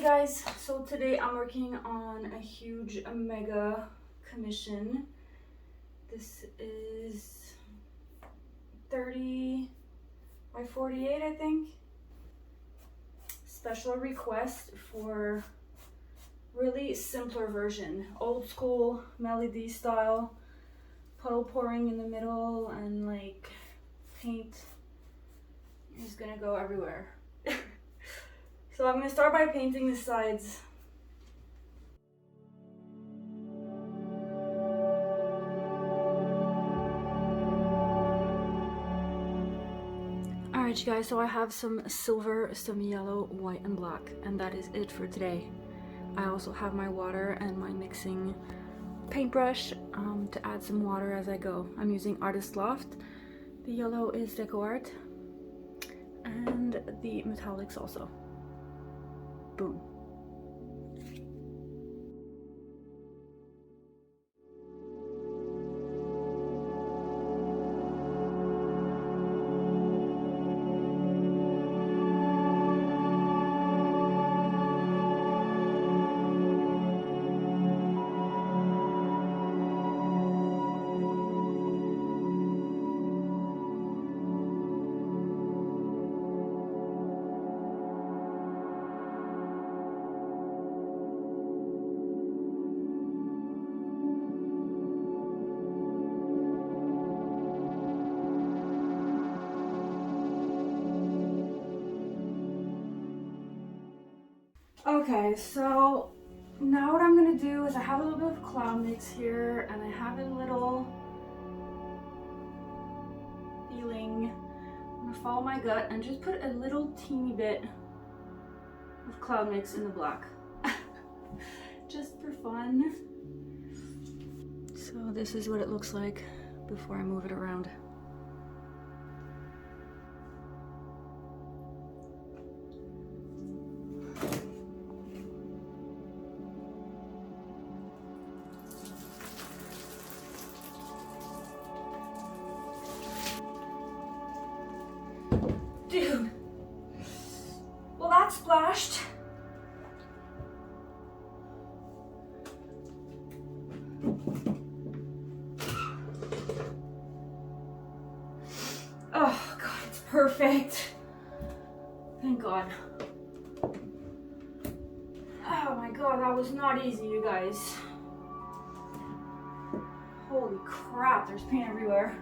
guys, so today I'm working on a huge mega commission. This is 30 by 48, I think. Special request for really simpler version, old school MelyD style, puddle pouring in the middle, and like paint is gonna go everywhere. So I'm gonna start by painting the sides. Alright you guys, so I have some silver, some yellow, white, and black, and that is it for today. I also have my water and my mixing paintbrush to add some water as I go. I'm using Artist Loft. The yellow is DecoArt, and the metallics also. Boom. Okay, so now what I'm gonna do is I have a little bit of cloud mix here, and I have a little feeling. I'm gonna follow my gut and just put a little teeny bit of cloud mix in the black. Just for fun. So this is what it looks like before I move it around. Dude, well that splashed. Oh God, it's perfect. Thank God. Oh my God, that was not easy, you guys. Holy crap, there's paint everywhere.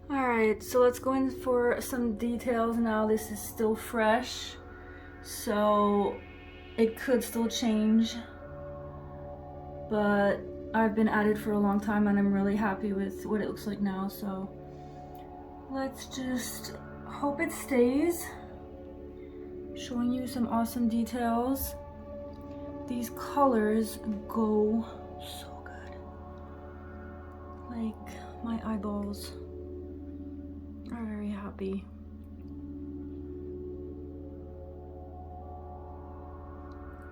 Alright, so let's go in for some details now. This is still fresh, so it could still change, but I've been at it for a long time and I'm really happy with what it looks like now, so let's just hope it stays. Showing you some awesome details. These colors go so good. Like, my eyeballs are very happy.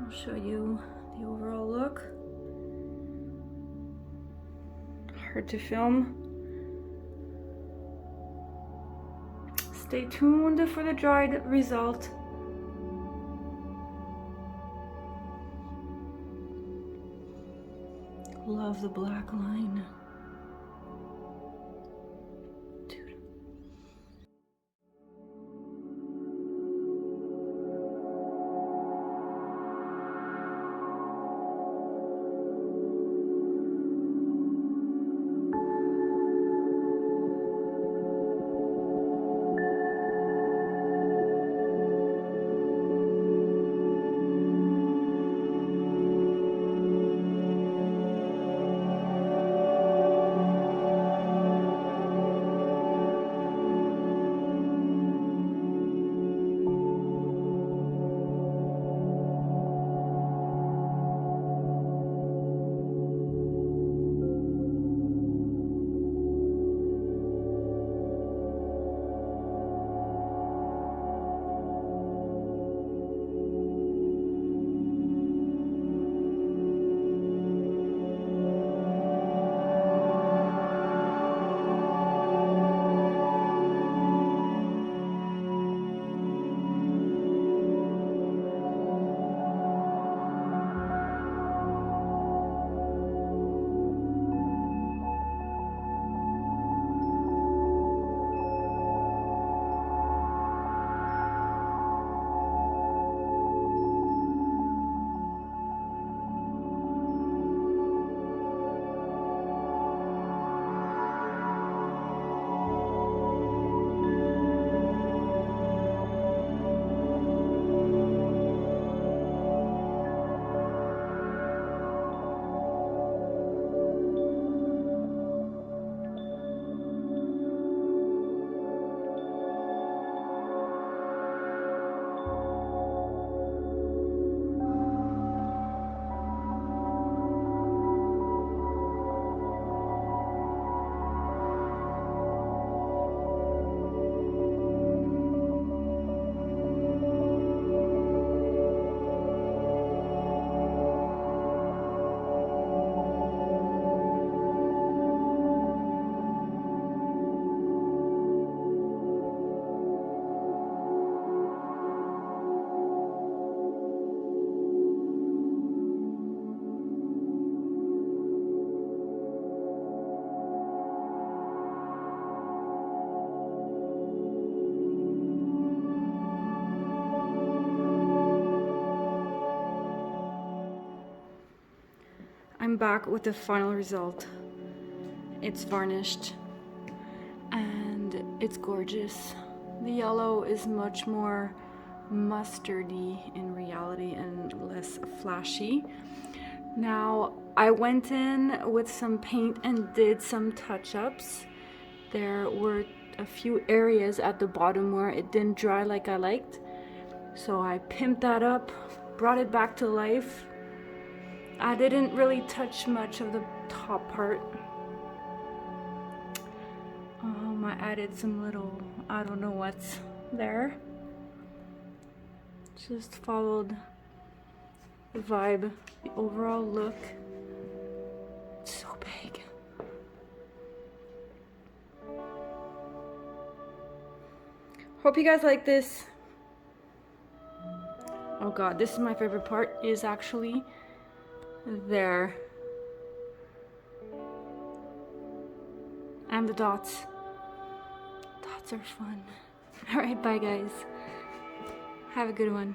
I'll show you the overall look. Hard to film. Stay tuned for the dried result. Love the black line. Dude. I'm back with the final result. It's varnished and it's gorgeous. The yellow is much more mustardy in reality and less flashy. Now, I went in with some paint and did some touch-ups. There were a few areas at the bottom where it didn't dry like I liked. So I pimped that up, brought it back to life. I didn't really touch much of the top part. I added some little, I don't know what's there. Just followed the vibe, the overall look. It's so big. Hope you guys like this. Oh god, this is my favorite part, is actually there. And the dots. Dots are fun. Alright, bye guys. Have a good one.